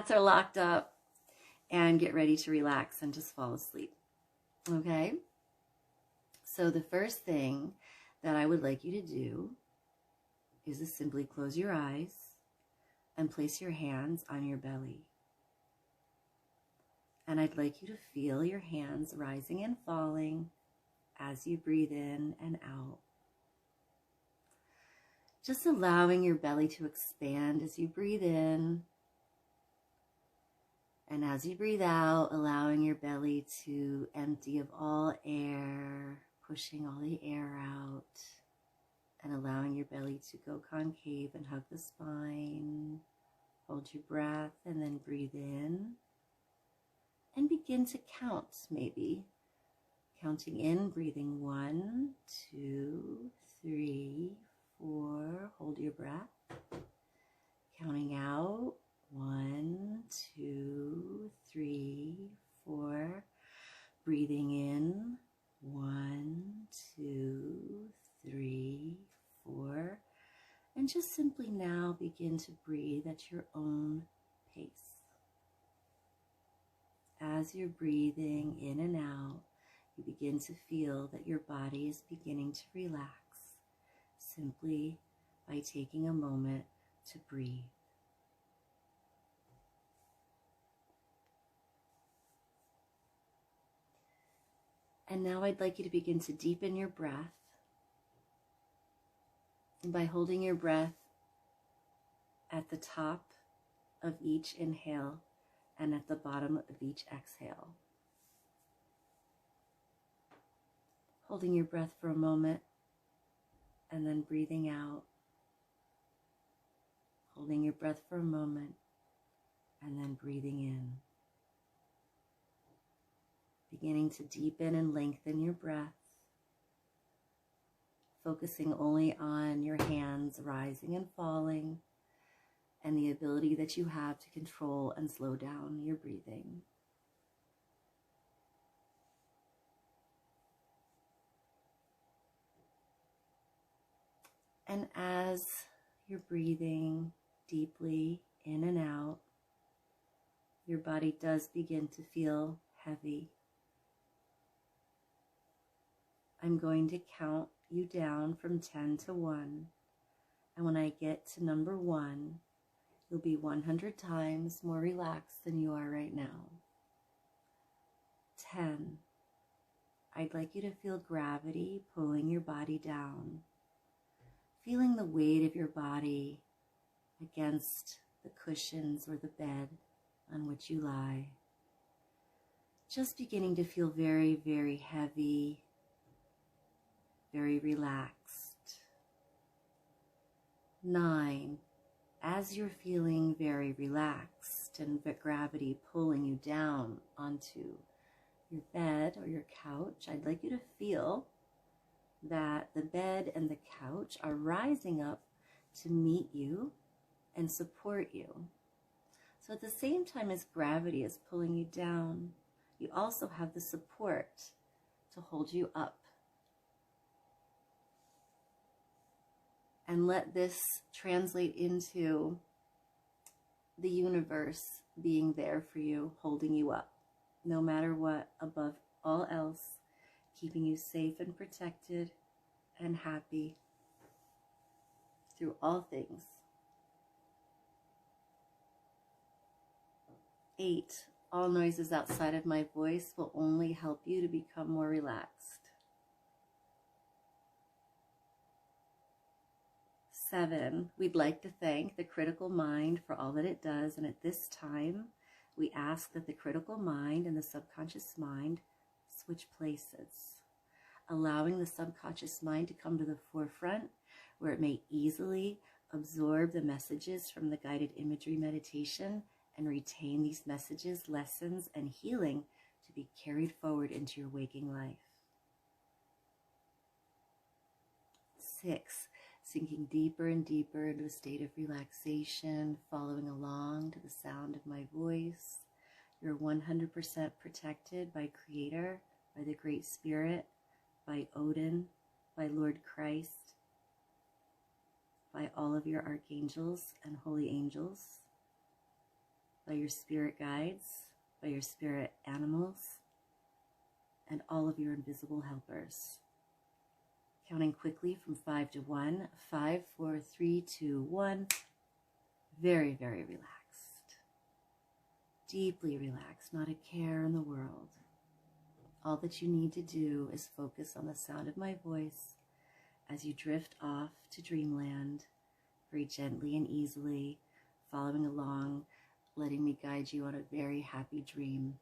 cats are locked up, and get ready to relax and just fall asleep. Okay? So the first thing that I would like you to do is to simply close your eyes and place your hands on your belly. And I'd like you to feel your hands rising and falling as you breathe in and out. Just allowing your belly to expand as you breathe in. And as you breathe out, allowing your belly to empty of all air, pushing all the air out, and allowing your belly to go concave and hug the spine. Hold your breath and then breathe in. And begin to count, maybe. Counting in, breathing 1, 2, 3, 4. Hold your breath. Counting out, 1, 2, 3, 4. Breathing in, 1, 2, 3, 4. And just simply now begin to breathe at your own pace. As you're breathing in and out, you begin to feel that your body is beginning to relax simply by taking a moment to breathe. And now I'd like you to begin to deepen your breath. And by holding your breath at the top of each inhale and at the bottom of each exhale. Holding your breath for a moment and then breathing out. Holding your breath for a moment and then breathing in. Beginning to deepen and lengthen your breath. Focusing only on your hands rising and falling and the ability that you have to control and slow down your breathing. And as you're breathing deeply in and out, your body does begin to feel heavy. I'm going to count you down from 10 to 1. And when I get to number 1, you'll be 100 times more relaxed than you are right now. 10. I'd like you to feel gravity pulling your body down. Feeling the weight of your body against the cushions or the bed on which you lie. Just beginning to feel very, very heavy, very relaxed. 9. As you're feeling very relaxed and the gravity pulling you down onto your bed or your couch, I'd like you to feel that the bed and the couch are rising up to meet you and support you. So at the same time as gravity is pulling you down, you also have the support to hold you up. And let this translate into the universe being there for you, holding you up, no matter what, above all else, keeping you safe and protected and happy through all things. 8. All noises outside of my voice will only help you to become more relaxed. 7. We'd like to thank the critical mind for all that it does, and at this time, we ask that the critical mind and the subconscious mind switch places, allowing the subconscious mind to come to the forefront where it may easily absorb the messages from the guided imagery meditation and retain these messages, lessons, and healing to be carried forward into your waking life. 6. Sinking deeper and deeper into a state of relaxation, following along to the sound of my voice. You're 100% protected by Creator, by the Great Spirit, by Odin, by Lord Christ, by all of your archangels and holy angels. by your spirit guides, by your spirit animals, and all of your invisible helpers. Counting quickly from 5 to 1. 5, 4, 3, 2, 1. Very, very relaxed. Deeply relaxed, not a care in the world. All that you need to do is focus on the sound of my voice as you drift off to dreamland, very gently and easily, following along, letting me guide you on a very happy dream.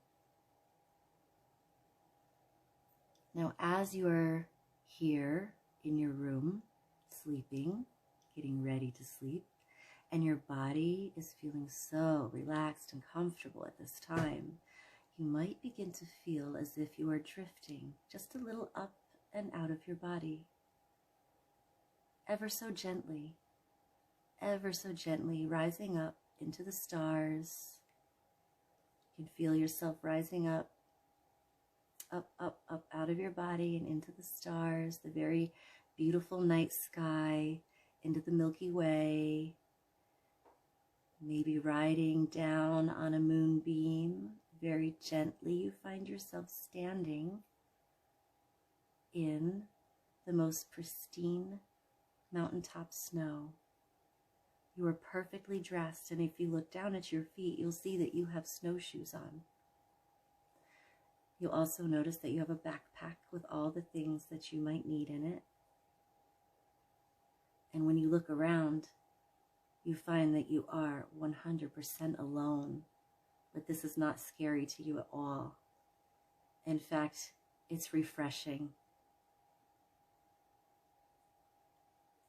Now, as you are here in your room, sleeping, getting ready to sleep, and your body is feeling so relaxed and comfortable at this time, you might begin to feel as if you are drifting just a little up and out of your body. Ever so gently, rising up into the stars. You can feel yourself rising up out of your body and into the stars, the very beautiful night sky, into the Milky Way. Maybe riding down on a moonbeam. Very gently, you find yourself standing in the most pristine mountaintop snow. You are perfectly dressed, and if you look down at your feet, you'll see that you have snowshoes on. You'll also notice that you have a backpack with all the things that you might need in it. And when you look around, you find that you are 100% alone, but this is not scary to you at all. In fact, it's refreshing.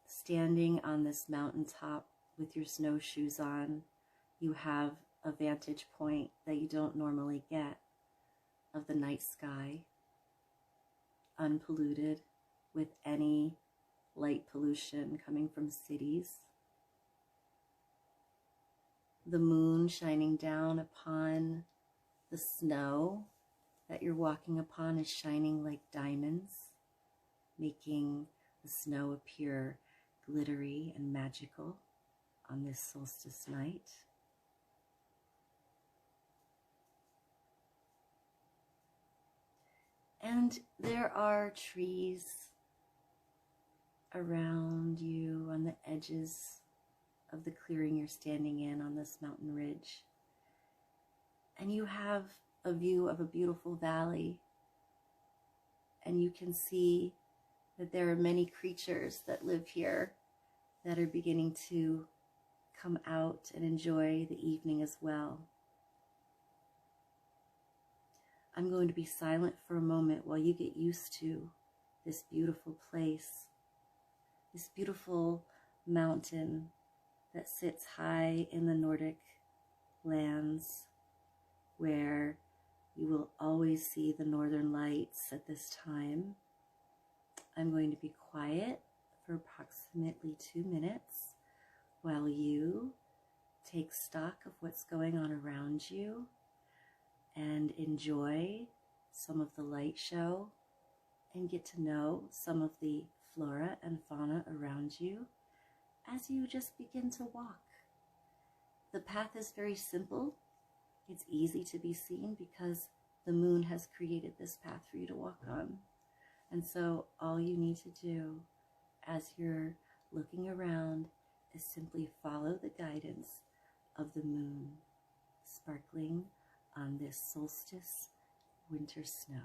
Standing on this mountaintop with your snowshoes on, you have a vantage point that you don't normally get of the night sky, unpolluted with any light pollution coming from cities. The moon shining down upon the snow that you're walking upon is shining like diamonds, making the snow appear glittery and magical on this solstice night. And there are trees around you on the edges of the clearing you're standing in on this mountain ridge. And you have a view of a beautiful valley. And you can see that there are many creatures that live here that are beginning to come out and enjoy the evening as well. I'm going to be silent for a moment while you get used to this beautiful place, this beautiful mountain that sits high in the Nordic lands, where you will always see the northern lights at this time. I'm going to be quiet for approximately 2 minutes while you take stock of what's going on around you and enjoy some of the light show and get to know some of the flora and fauna around you as you just begin to walk. The path is very simple. It's easy to be seen because the moon has created this path for you to walk on. And so all you need to do as you're looking around is simply follow the guidance of the moon sparkling on this solstice winter snow.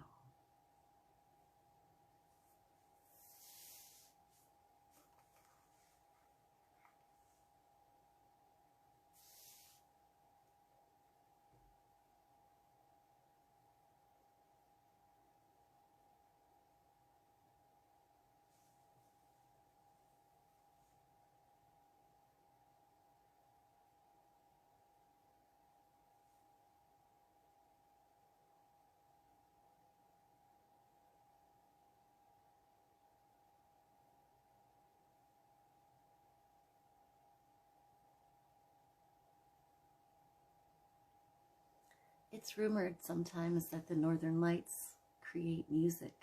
It's rumored sometimes that the northern lights create music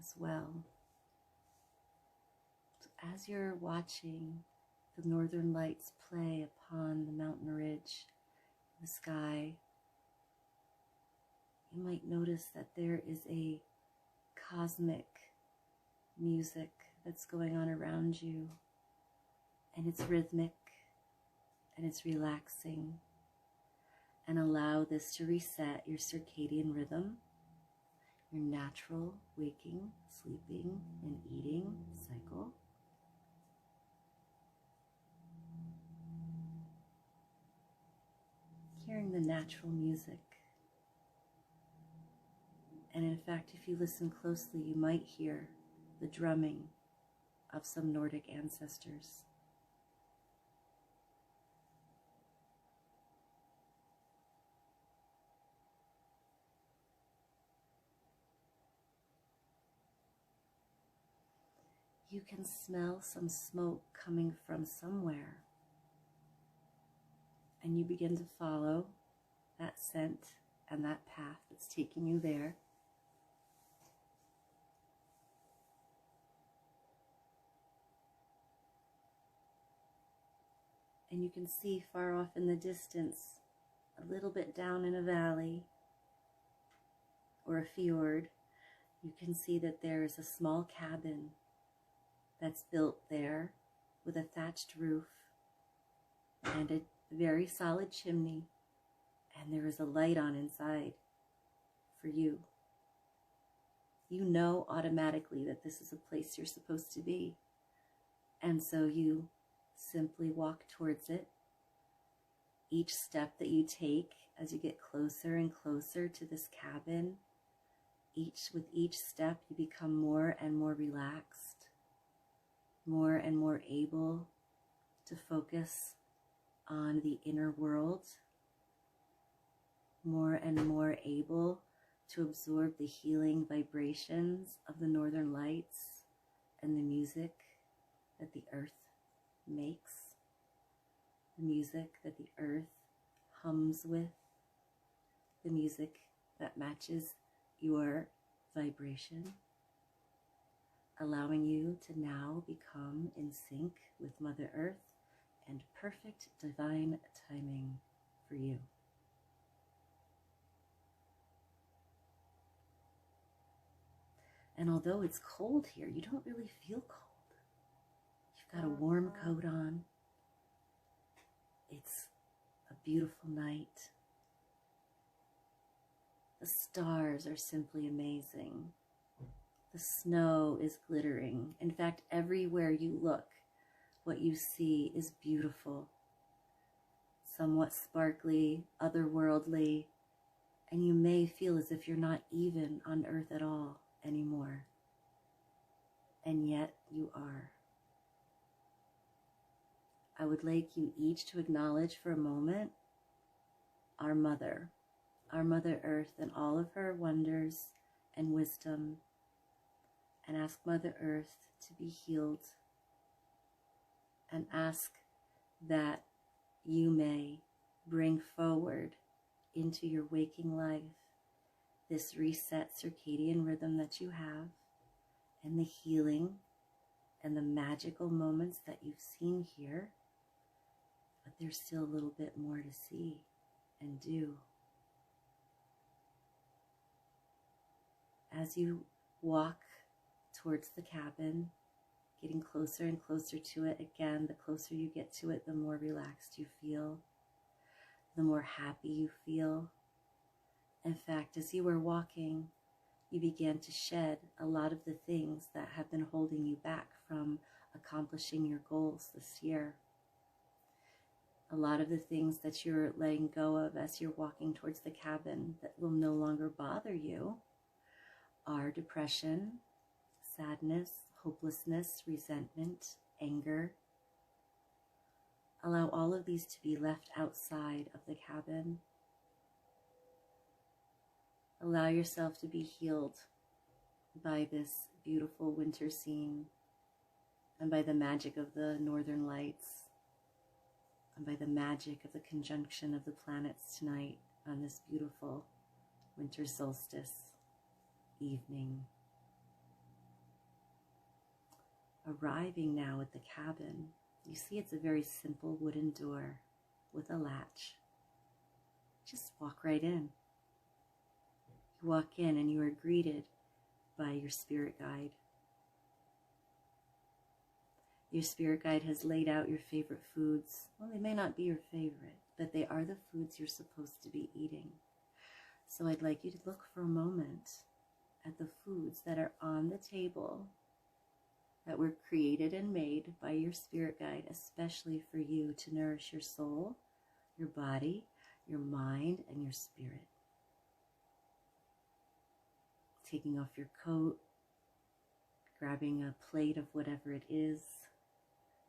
as well. So as you're watching the northern lights play upon the mountain ridge, the sky, you might notice that there is a cosmic music that's going on around you, and it's rhythmic and it's relaxing. And allow this to reset your circadian rhythm, your natural waking, sleeping, and eating cycle. Hearing the natural music. And in fact, if you listen closely, you might hear the drumming of some Nordic ancestors. You can smell some smoke coming from somewhere, and you begin to follow that scent and that path that's taking you there. And you can see far off in the distance, a little bit down in a valley or a fjord, you can see that there is a small cabin that's built there with a thatched roof and a very solid chimney, and there is a light on inside for you. You know automatically that this is a place you're supposed to be, and so you simply walk towards it. Each step that you take as you get closer and closer to this cabin, with each step you become more and more relaxed, more and more able to focus on the inner world, more and more able to absorb the healing vibrations of the northern lights and the music that the earth makes, the music that the earth hums with, the music that matches your vibration, allowing you to now become in sync with Mother Earth and perfect divine timing for you. And although it's cold here, you don't really feel cold. You've got a warm coat on. It's a beautiful night. The stars are simply amazing. The snow is glittering. In fact, everywhere you look, what you see is beautiful, somewhat sparkly, otherworldly, and you may feel as if you're not even on Earth at all anymore. And yet you are. I would like you each to acknowledge for a moment our Mother Earth and all of her wonders and wisdom, and ask Mother Earth to be healed, and ask that you may bring forward into your waking life this reset circadian rhythm that you have, and the healing and the magical moments that you've seen here, but there's still a little bit more to see and do. As you walk towards the cabin, getting closer and closer to it, again, the closer you get to it, the more relaxed you feel, the more happy you feel. In fact, as you were walking, you began to shed a lot of the things that have been holding you back from accomplishing your goals this year. A lot of the things that you're letting go of as you're walking towards the cabin that will no longer bother you are depression, sadness, hopelessness, resentment, anger. Allow all of these to be left outside of the cabin. Allow yourself to be healed by this beautiful winter scene, and by the magic of the northern lights, and by the magic of the conjunction of the planets tonight on this beautiful winter solstice evening. Arriving now at the cabin, you see it's a very simple wooden door with a latch. just walk right in. You walk in and you are greeted by your spirit guide. Your spirit guide has laid out your favorite foods. Well, they may not be your favorite, but they are the foods you're supposed to be eating. So I'd like you to look for a moment at the foods that are on the table that were created and made by your spirit guide, especially for you to nourish your soul, your body, your mind, and your spirit. Taking off your coat, grabbing a plate of whatever it is,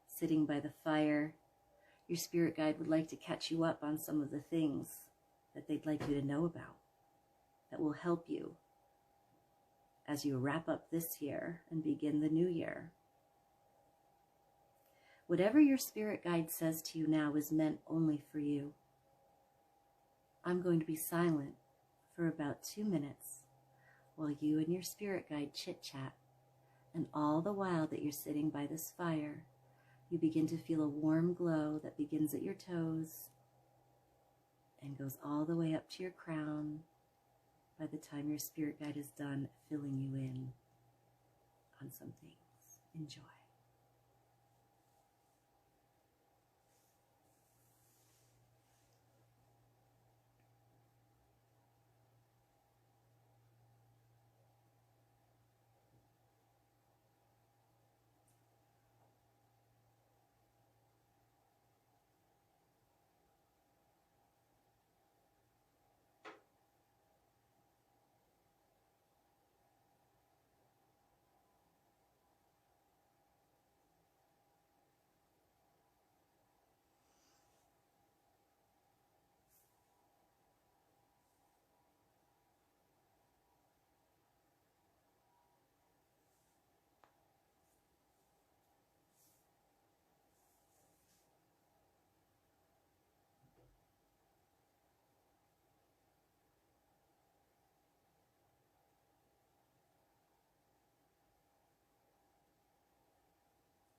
sitting by the fire. Your spirit guide would like to catch you up on some of the things that they'd like you to know about that will help you as you wrap up this year and begin the new year. Whatever your spirit guide says to you now is meant only for you. I'm going to be silent for about 2 minutes while you and your spirit guide chit-chat, and all the while that you're sitting by this fire, you begin to feel a warm glow that begins at your toes and goes all the way up to your crown by the time your spirit guide is done filling you in on some things. Enjoy.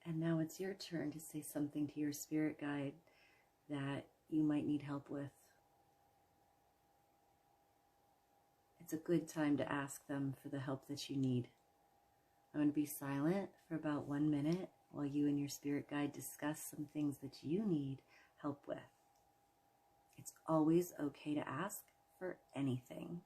And now it's your turn to say something to your spirit guide that you might need help with. It's a good time to ask them for the help that you need. I'm going to be silent for about 1 minute while you and your spirit guide discuss some things that you need help with. It's always okay to ask for anything.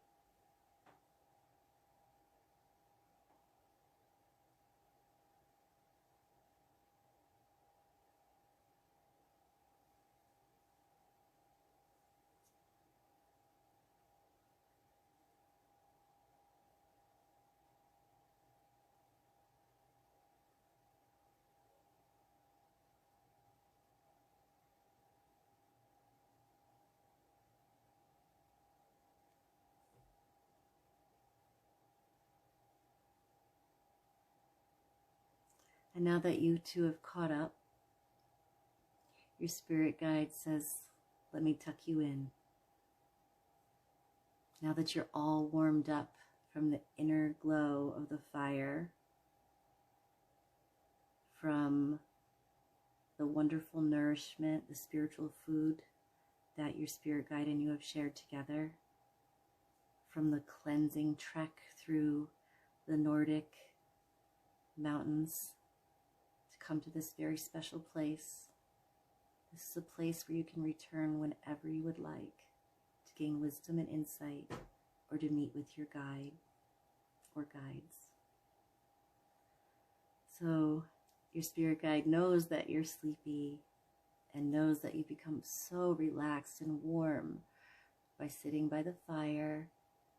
And now that you two have caught up, your spirit guide says, let me tuck you in. Now that you're all warmed up from the inner glow of the fire, from the wonderful nourishment, the spiritual food that your spirit guide and you have shared together, from the cleansing trek through the Nordic mountains to come to this very special place. This is a place where you can return whenever you would like to gain wisdom and insight, or to meet with your guide or guides. So your spirit guide knows that you're sleepy and knows that you become so relaxed and warm by sitting by the fire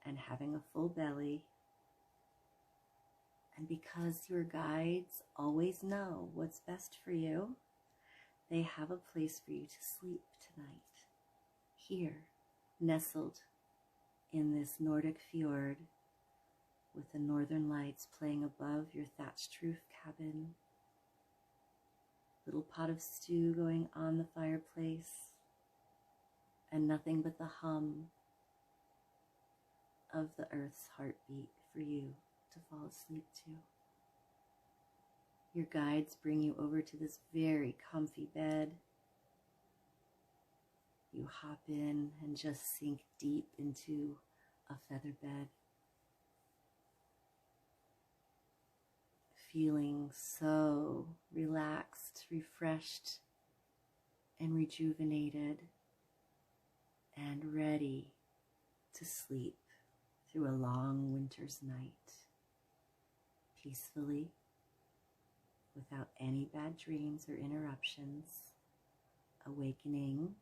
and having a full belly. And because your guides always know what's best for you, they have a place for you to sleep tonight, here, nestled in this Nordic fjord, with the northern lights playing above your thatched roof cabin, little pot of stew going on the fireplace, and nothing but the hum of the earth's heartbeat for you to fall asleep to. Your guides bring you over to this very comfy bed. you hop in and just sink deep into a feather bed, feeling so relaxed, refreshed, and rejuvenated, and ready to sleep through a long winter's night, peacefully, without any bad dreams or interruptions, awakening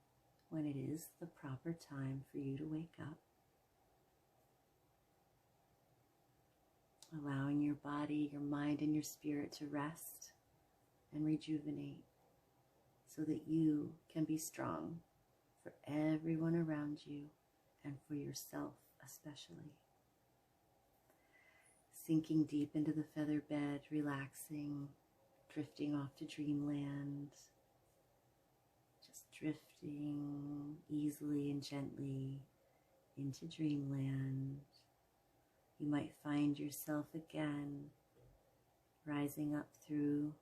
when it is the proper time for you to wake up, allowing your body, your mind, and your spirit to rest and rejuvenate so that you can be strong for everyone around you and for yourself especially. Sinking deep into the feather bed, relaxing, drifting off to dreamland, just drifting easily and gently into dreamland. You might find yourself again rising up through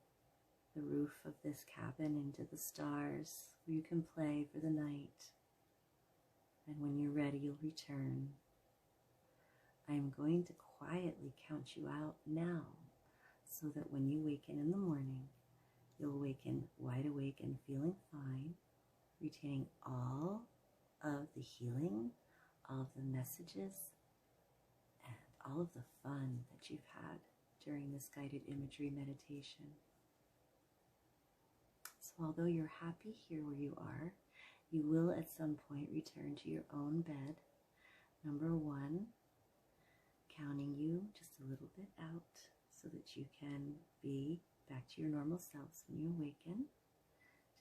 the roof of this cabin into the stars where you can play for the night. And when you're ready, you'll return. I am going to quietly count you out now so that when you waken in the morning, you'll waken wide awake and feeling fine, retaining all of the healing, all of the messages, and all of the fun that you've had during this guided imagery meditation. So although you're happy here where you are, you will at some point return to your own bed. Number one, counting you just a little bit out so that you can be back to your normal selves when you awaken,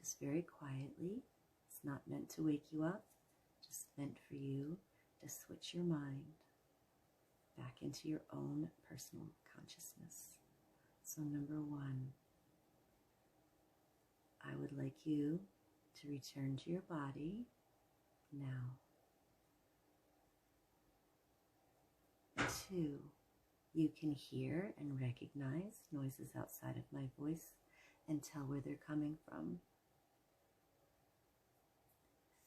just very quietly. It's not meant to wake you up, just meant for you to switch your mind back into your own personal consciousness. So number one, I would like you to return to your body now. 2, you can hear and recognize noises outside of my voice and tell where they're coming from.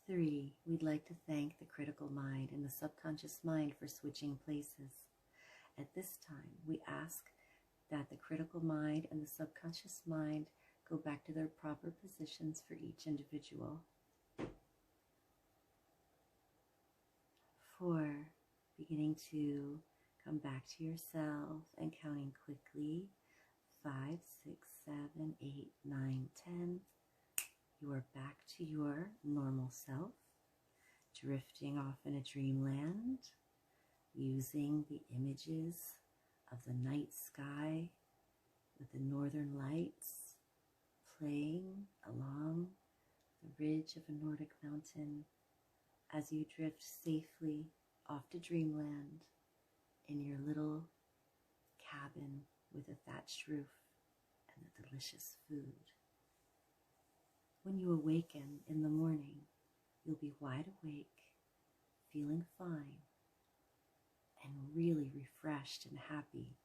3, we'd like to thank the critical mind and the subconscious mind for switching places. At this time, we ask that the critical mind and the subconscious mind go back to their proper positions for each individual. 4, beginning to come back to yourself and counting quickly. 5, 6, 7, 8, 9, 10. You are back to your normal self, drifting off in a dreamland, using the images of the night sky with the northern lights playing along the ridge of a Nordic mountain as you drift safely off to dreamland in your little cabin with a thatched roof and the delicious food. When you awaken in the morning, you'll be wide awake, feeling fine, and really refreshed and happy,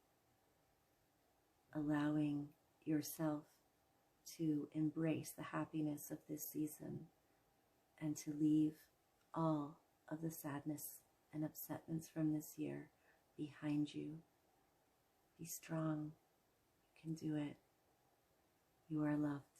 allowing yourself to embrace the happiness of this season and to leave all of the sadness and upsetments from this year behind you. Be strong. You can do it. You are loved.